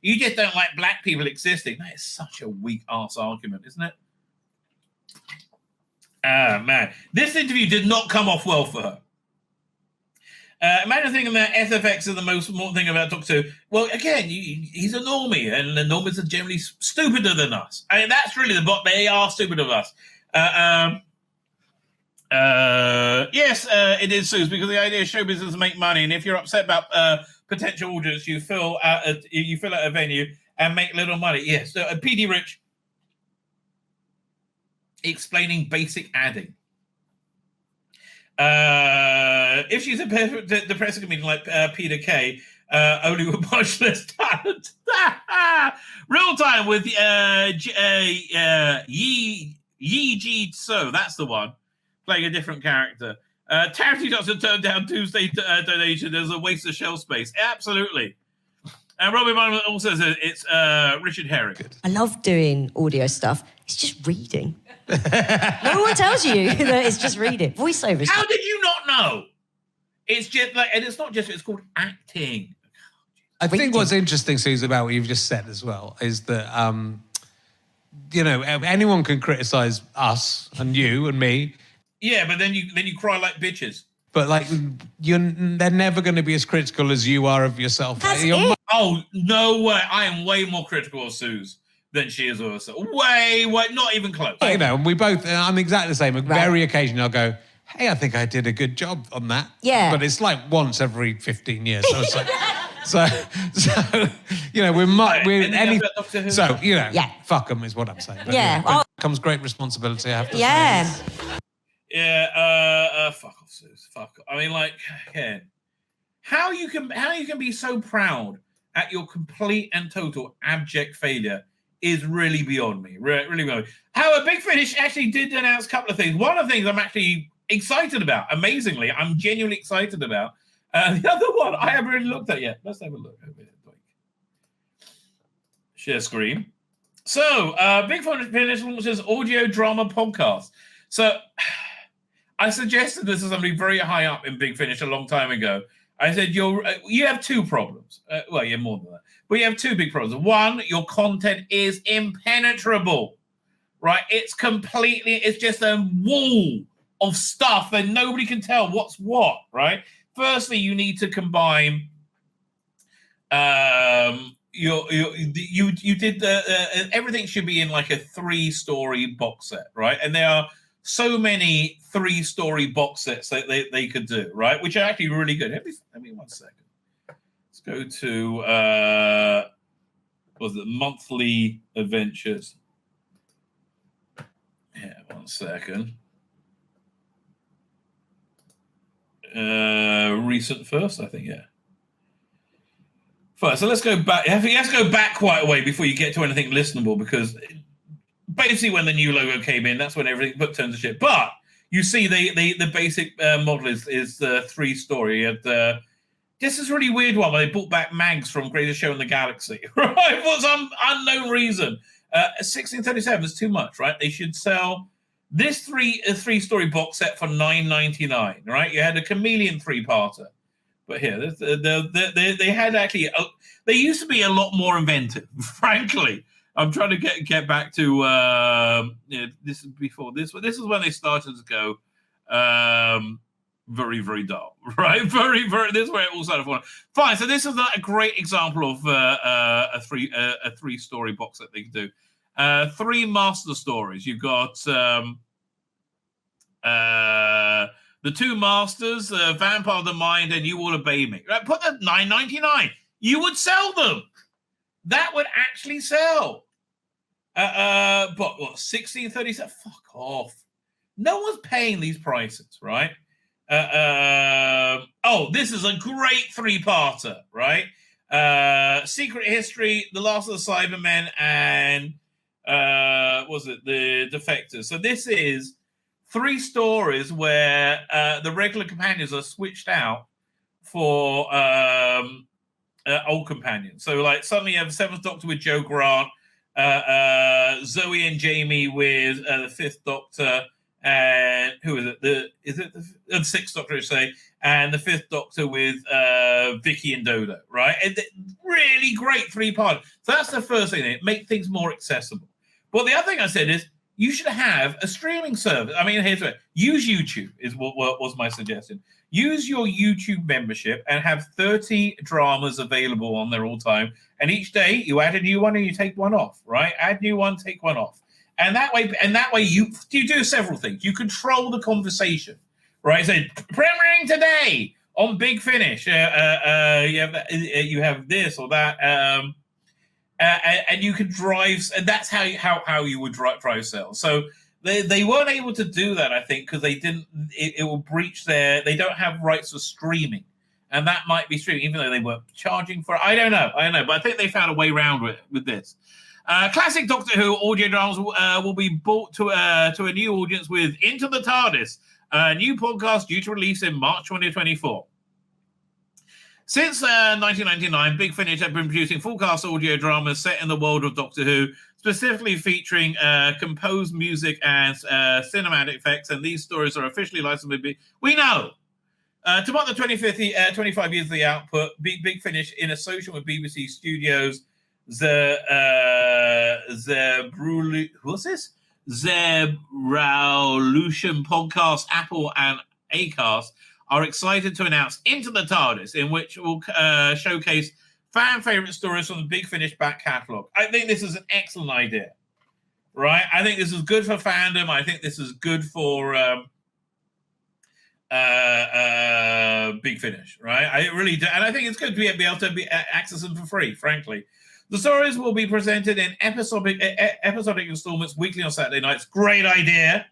You just don't like black people existing. That is such a weak ass argument, isn't it? Man, this interview did not come off well for her. Imagine thinking that SFX is the most important thing about Doctor Who. Well, again, he's a normie, and the normies are generally stupider than us. I mean, that's really the bottom. They are stupider than us. Yes, it is, Suze, because the idea of show business is to make money, and if you're upset about potential audience, you fill out a venue and make little money. Yes, so PD Rich explaining basic adding. If she's a depressing comedian like Peter Kay, only with much less talent. Real time with Yi Ji So, that's the one, playing a different character. Charity doesn't turn down Tuesday donation. There's a waste of shelf space. Absolutely. And Robin Bowman also says it's Richard Herring. I love doing audio stuff. It's just reading. No one tells you that it's just reading. Voiceovers. How did you not know? It's just like, and it's not just, it's called acting. I think what's interesting, Susan, about what you've just said as well is that, anyone can criticize us and you and me. Yeah, but then you cry like bitches. But they're never going to be as critical as you are of yourself. That's it. Oh, no way. I am way more critical of Suze than she is of herself. Way, not even close. And we both, I'm exactly the same. Very occasionally I'll go, hey, I think I did a good job on that. Yeah. But it's like once every 15 years. So it's like, so fuck them is what I'm saying. But, comes great responsibility, I have to say. Yeah, fuck off, Suze. Fuck off. I mean, how you can be so proud at your complete and total abject failure is really beyond me. Really beyond me. However, Big Finish actually did announce a couple of things. One of the things I'm actually excited about, amazingly, I'm genuinely excited about. The other one I haven't really looked at yet. Let's have a look over here. Share screen. So, Big Finish launches audio drama podcast. So, I suggested this to somebody very high up in Big Finish a long time ago, I said, you have two problems. Well, you have more than that. But you have two big problems. One, your content is impenetrable, right? It's just a wall of stuff and nobody can tell what's what, right? Firstly, you need to combine you did everything should be in like a 3-story box set, right? And there are so many 3-story box sets that they could do, right? Which are actually really good. Let me 1 second. Let's go to was it monthly adventures? Yeah, 1 second. Recent first, I think, yeah. First, so let's go back. You have to go back quite a way before you get to anything listenable, because basically when the new logo came in, that's when everything turns to shit. But you see, the basic model is 3-story. And this is a really weird one where they brought back Mags from Greatest Show in the Galaxy, right? For some unknown reason. 1637 is too much, right? They should sell this 3-story box set for $9.99, right? You had a Chameleon 3-parter. But here, they had actually, they used to be a lot more inventive, frankly. I'm trying to get back to, this is before this. This is when they started to go very, very dull, right? Very, very, this is where it all started falling. Fine, so this is a great example of a 3-story box that they can do. 3 master stories. You've got the 2 masters, Vampire of the Mind, and You Will Obey Me. Right, put that $9.99. You would sell them. That would actually sell. But what, 1637? Fuck off. No one's paying these prices, right? This is a great 3-parter, right? Secret History, The Last of the Cybermen, and The Defectors. So this is 3 stories where the regular companions are switched out for old companions. So, like, suddenly you have 7th Doctor with Joe Grant, Zoe and Jamie with the 5th Doctor, and who is it? The 6th Doctor, I say, and the 5th Doctor with Vicky and Dodo, right? And really great 3-part. So that's the first thing. Make things more accessible. But the other thing I said is, you should have a streaming service. I mean, here's what. Use YouTube is what was my suggestion. Use your YouTube membership and have 30 dramas available on there all the time. And each day you add a new one and you take one off, right? Add new one, take one off. And that way you do several things. You control the conversation, right? So premiering today on Big Finish. You have this or that. And you can drive, and that's how you would drive sales. So they weren't able to do that, I think, because they didn't. It will breach they don't have rights for streaming, and that might be streaming, even though they weren't charging for it. I don't know, but I think they found a way around with this. Classic Doctor Who audio dramas will be brought to a new audience with Into the TARDIS, a new podcast due to release in March 2024. Since 1999, Big Finish have been producing full-cast audio dramas set in the world of Doctor Who, specifically featuring composed music and cinematic effects, and these stories are officially licensed with We know! To mark the 25 years of the output, Big Finish, in association with BBC Studios, Zebralution Podcast, Apple, and Acast, are excited to announce Into the TARDIS, in which we'll showcase fan favorite stories from the Big Finish back catalogue. I think this is an excellent idea, right? I think this is good for fandom. I think this is good for Big Finish, right? I really do. And I think it's good to be able to access them for free, frankly. The stories will be presented in episodic installments weekly on Saturday nights. Great idea.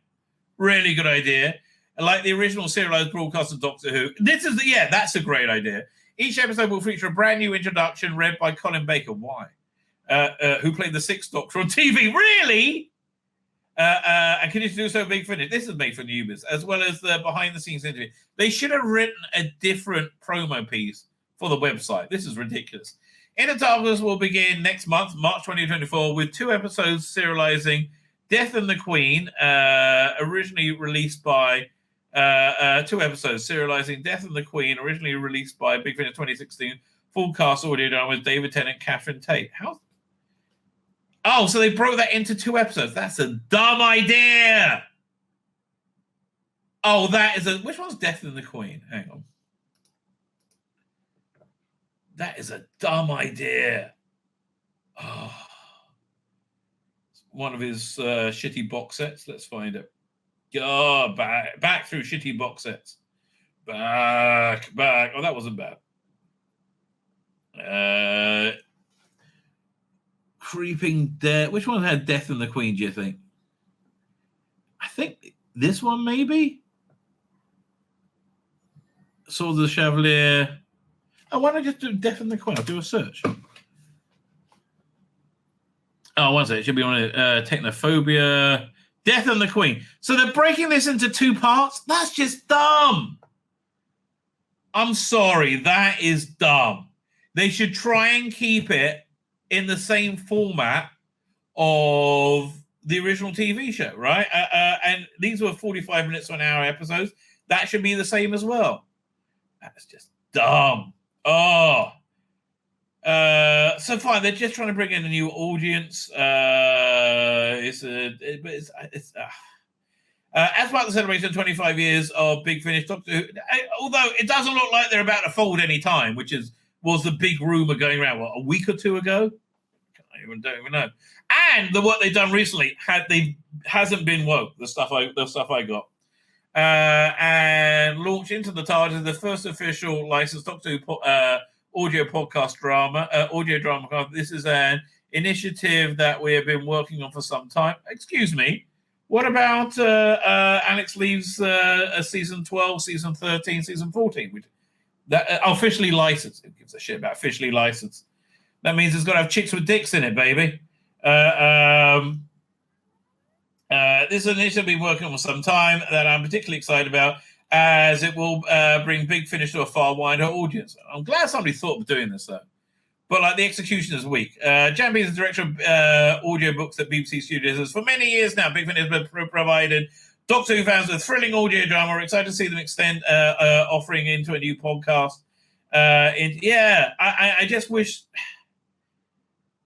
Really good idea. Like the original serialized broadcast of Doctor Who. That's a great idea. Each episode will feature a brand new introduction read by Colin Baker. Why? Who played the 6th Doctor on TV. Really? And can you do so Big Finish? This is made for newbies, as well as the behind-the-scenes interview. They should have written a different promo piece for the website. This is ridiculous. Inner TARDIS will begin next month, March 2024, with 2 episodes serializing Death and the Queen, originally released by 2 episodes serializing Death and the Queen, originally released by Big Finish 2016. Full cast audio drama with David Tennant, Catherine Tate. How? Oh, so they broke that into 2 episodes. That's a dumb idea. Oh, that is a... Which one's Death and the Queen? Hang on. That is a dumb idea. Oh. One of his shitty box sets. Let's find it. Oh, back through shitty box sets. Back. Oh, that wasn't bad. Creeping Death. Which one had Death and the Queen, do you think? I think this one, maybe? Sword of the Chevalier. Oh, why don't I just do Death and the Queen? I'll do a search. Oh, one second. It should be on Technophobia. Death and the Queen. So they're breaking this into 2 parts? That's just dumb. I'm sorry. That is dumb. They should try and keep it in the same format of the original TV show, right? And these were 45 minutes to an hour episodes. That should be the same as well. That's just dumb. Oh. So fine, they're just trying to bring in a new audience. As part of the celebration of 25 years of Big Finish, Doctor Who, although it doesn't look like they're about to fold any time, which was the big rumor going around, what, a week or 2 ago? Don't even know. And what they've done recently hasn't been woke. The stuff I got. And launch into the TARDIS, the first official licensed Doctor Who audio drama. This is an initiative that we have been working on for some time. Excuse me. What about Alex Leaves season 12, season 13, season 14? That officially licensed. Who gives a shit about officially licensed? That means it's got to have chicks with dicks in it, baby. This is an initiative I've been working on for some time that I'm particularly excited about, as it will bring Big Finish to a far wider audience. I'm glad somebody thought of doing this, though. But, like, the execution is weak. Jambi is the director of audiobooks at BBC Studios. For many years now, Big Finish has provided Doctor Who fans with thrilling audio drama. We're excited to see them extend offering into a new podcast. I just wish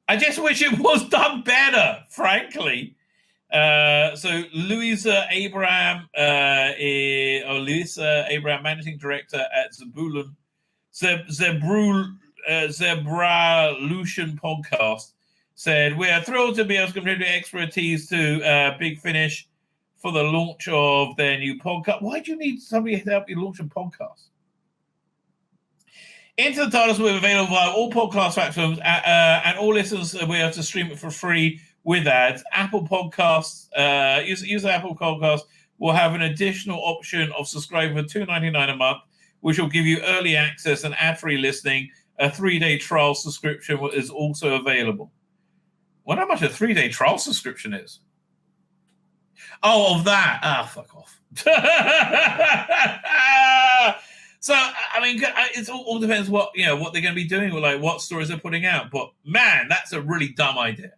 it was done better, frankly. So Louisa Abraham, managing director at Zebralution podcast, said, "We are thrilled to be able to contribute expertise to Big Finish for the launch of their new podcast." Why do you need somebody to help you launch a podcast? Into the TARDIS will be available via all podcast platforms, and all listeners will be able to stream it for free with ads. Apple Podcasts, user Apple Podcasts will have an additional option of subscribing for $2.99 a month, which will give you early access and ad-free listening. A 3-day trial subscription is also available. Wonder how much a 3-day trial subscription is. Oh, of that. Fuck off. So, I mean, it all depends what they're going to be doing, or like what stories they're putting out. But man, that's a really dumb idea,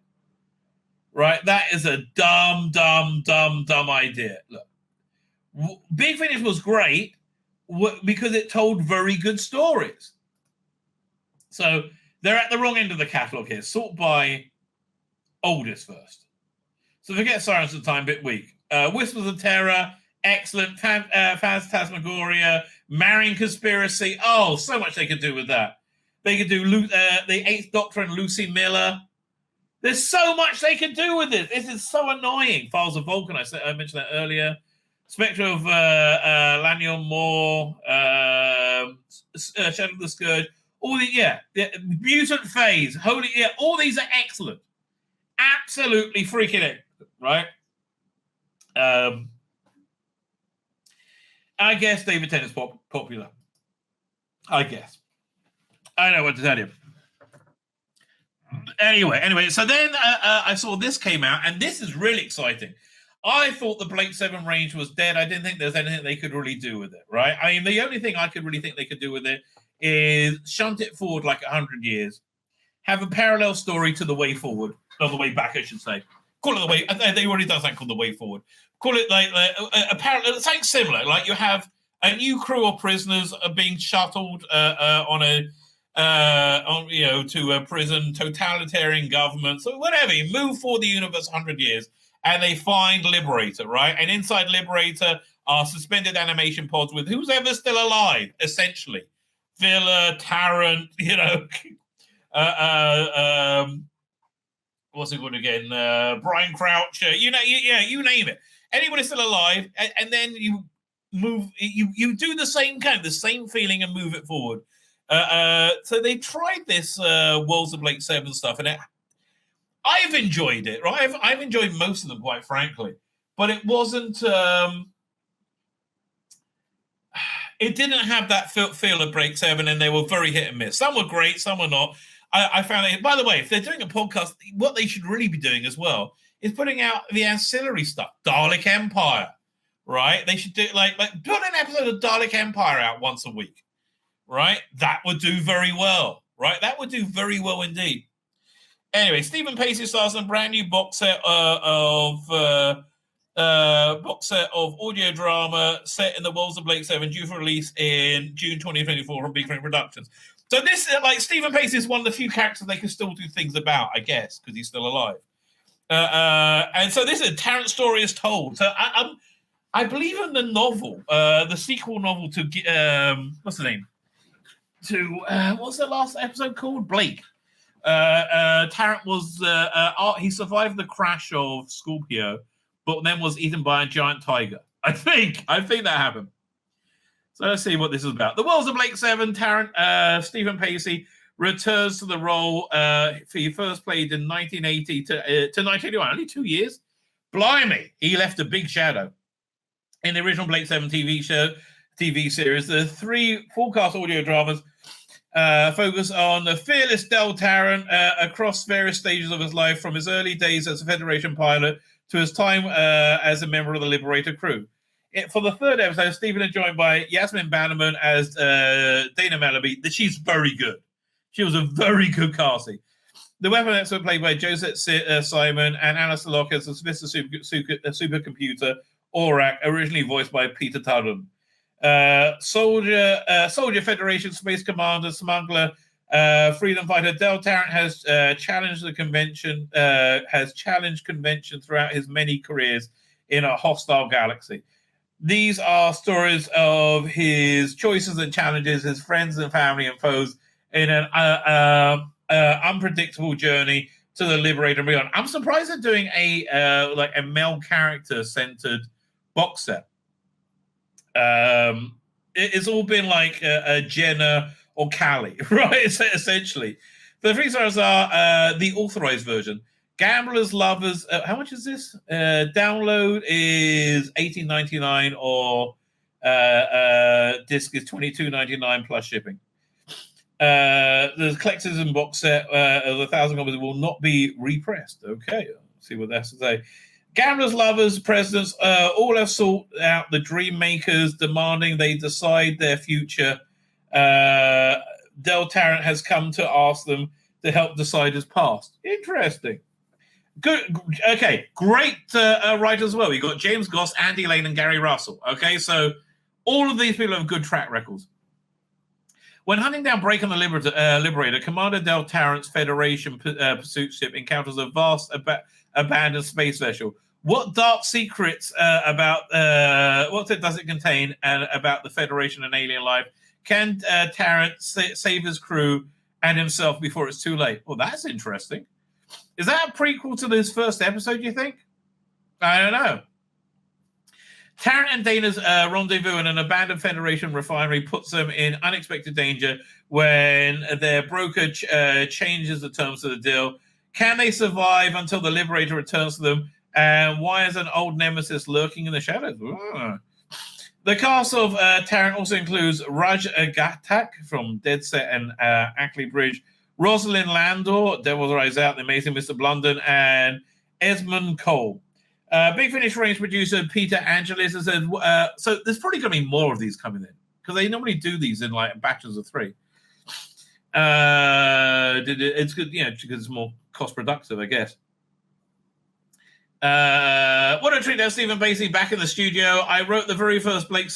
right? That is a dumb idea. Look, Big Finish was great because it told very good stories. So they're at the wrong end of the catalogue here. Sort by oldest first. So forget Silence of Time, bit weak. Whispers of Terror, excellent. Phantasmagoria, Marrying Conspiracy. Oh, so much they could do with that. They could do the Eighth Doctor and Lucy Miller. There's so much they could do with it. This is so annoying. Files of Vulcan, I mentioned that earlier. Spectre of Lanyon Moore, Shadow of the Scourge. All the Mutant Phase, all these are excellent. Absolutely freaking it, right? I guess David Tennant's popular. I guess. I know what to tell you. Anyway, so then I saw this came out, and this is really exciting. I thought the Blake 7 range was dead. I didn't think there's anything they could really do with it, right? I mean, the only thing I could really think they could do with it is shunt it forward like 100 years, have a parallel story to the way forward, or the way back, I should say. Call it the way. They already done something called the way forward. Call it like apparently something similar. Like you have a new crew of prisoners are being shuttled to a prison, totalitarian government, so whatever. You move forward the universe 100 years, and they find Liberator, right? And inside Liberator are suspended animation pods with who's ever still alive, essentially. Villa, Tarrant, what's it called again? Brian Croucher, you name it. Anybody still alive, and then you move, you do the same feeling and move it forward. So they tried this Worlds of Blake 7 stuff, and I've enjoyed it, right? I've enjoyed most of them, quite frankly, but it wasn't. It didn't have that feel of Break 7, and they were very hit and miss. Some were great, some were not. I found it. By the way, if they're doing a podcast, what they should really be doing as well is putting out the ancillary stuff. Dalek Empire, right? They should do like put an episode of Dalek Empire out once a week, right? That would do very well, right? That would do very well indeed. Anyway, Stephen Pacey stars in a brand new box set of audio drama set in the Worlds of Blake 7, due for release in June 2024 from Big Finish Productions. So this, Stephen Pacey is one of the few characters they can still do things about, I guess, because he's still alive. And so this is a Tarrant story is told. So I believe in the novel, the sequel novel to what's the name? What's the last episode called? Blake. Tarrant was he survived the crash of Scorpio, but then was eaten by a giant tiger. I think that happened. So let's see what this is about. The Worlds of Blake 7, Tarrant, Stephen Pacey returns to the role he first played in 1980 to 1981. Only 2 years? Blimey, he left a big shadow. In the original Blake 7 TV series, the 3 full-cast audio dramas focus on the fearless Del Tarrant across various stages of his life, from his early days as a Federation pilot to his time as a member of the Liberator crew. For the 3rd episode, Stephen is joined by Yasmin Bannerman as Dana Melleby. She's very good. She was a very good casting. The weapon expert played by Josette Simon and Alistair Locke as the Vista supercomputer Aurak, originally voiced by Peter Tudden. Soldier Federation Space Commander Smuggler Freedom Fighter Del Tarrant has challenged convention throughout his many careers in a hostile galaxy. These are stories of his choices and challenges, his friends and family and foes in an unpredictable journey to the Liberator and beyond. I'm surprised they're doing a male character centered box set. It's all been like a Jenna or Callie, right? Essentially. The 3 stars are the authorized version. Gamblers, Lovers, how much is this? Download is $18.99 or disc is $22.99 plus shipping. The collector's and box set of 1,000 copies will not be repressed. Okay, let's see what that's to say. Gamblers, Lovers, Presidents, all have sought out the Dream Makers, demanding they decide their future. Del Tarrant has come to ask them to help decide his past. Interesting. Good. Okay, great writers as well. You've got James Goss, Andy Lane, and Gary Russell. Okay, so all of these people have good track records. When hunting down Break on the Liberator, Commander Del Tarrant's Federation pursuit ship encounters a vast abandoned space vessel. What dark secrets does it contain about the Federation and alien life? Can Tarrant save his crew and himself before it's too late? Well, that's interesting. Is that a prequel to this first episode, you think? I don't know. Tarrant and Dana's rendezvous in an abandoned Federation refinery puts them in unexpected danger when their broker changes the terms of the deal. Can they survive until the Liberator returns to them? And why is an old nemesis lurking in the shadows? The cast of Tarrant also includes Raj Gatak from Dead Set and Ackley Bridge, Rosalind Landor, Devil's Rise Out, The Amazing Mr. Blunden, and Esmond Cole. Big Finish range producer Peter Angelis has said, so there's probably going to be more of these coming in, because they normally do these in like batches of 3. It's good, because it's more cost productive, I guess. What a treat to have Stephen Basey back in the studio. I wrote his very first Blake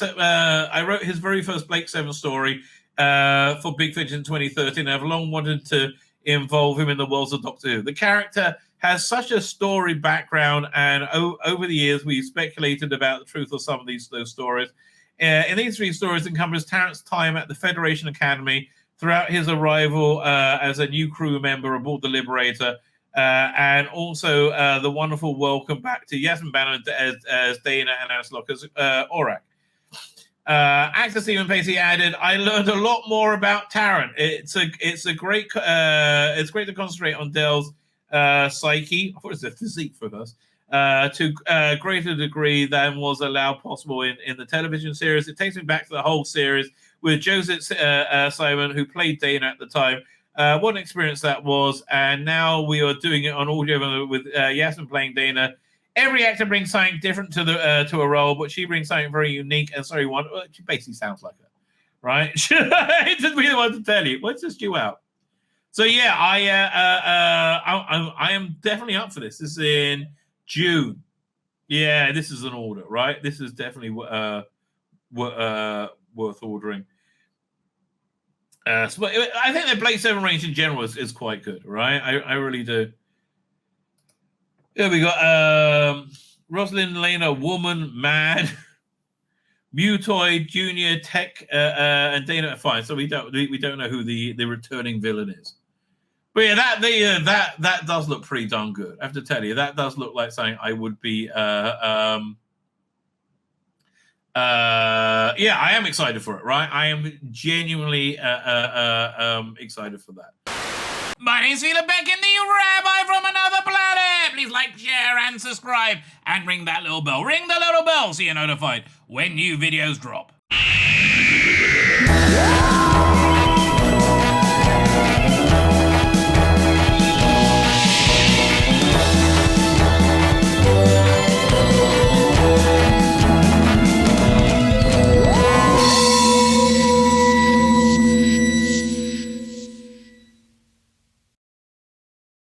Seven story for Big Finish in 2013. I've long wanted to involve him in the worlds of Doctor Who. The character has such a story background, and over the years we've speculated about the truth of some of those stories. In these 3 stories encompass Tarrant's time at the Federation Academy throughout his arrival as a new crew member aboard the Liberator, and also the wonderful welcome back to Yasmin Banner as Dana and Aslok as Aurak. Actor Stephen Pacey added, "I learned a lot more about Tarrant. It's great to concentrate on Dell's psyche, what is the physique for us, to a greater degree than was allowed possible in the television series. It takes me back to the whole series with Joseph Simon, who played Dana at the time. What an experience that was, and now we are doing it on audio with Yasmin playing Dana. Every actor brings something different to a role, but she brings something very unique and sorry one. She basically sounds like her, right? It's just be the one to tell you. What's this due out? So yeah, I am definitely up for this. This is in June. Yeah, this is an order, right? This is definitely worth ordering. So I think the Blake 7 range in general is quite good, right? I really do. Yeah, we got Rosalind Lena, Woman, Mad, Mutoid, Junior, Tech, and Dana. Fine, so we don't know who the returning villain is. But yeah, that does look pretty darn good. I have to tell you, that does look like something I would be. Yeah, I am excited for it. Right, I am genuinely excited for that. My name's Tzvi Lebetkin, the Rabbi from another planet. Please like, share, and subscribe, and ring that little bell. Ring the little bell so you're notified when new videos drop.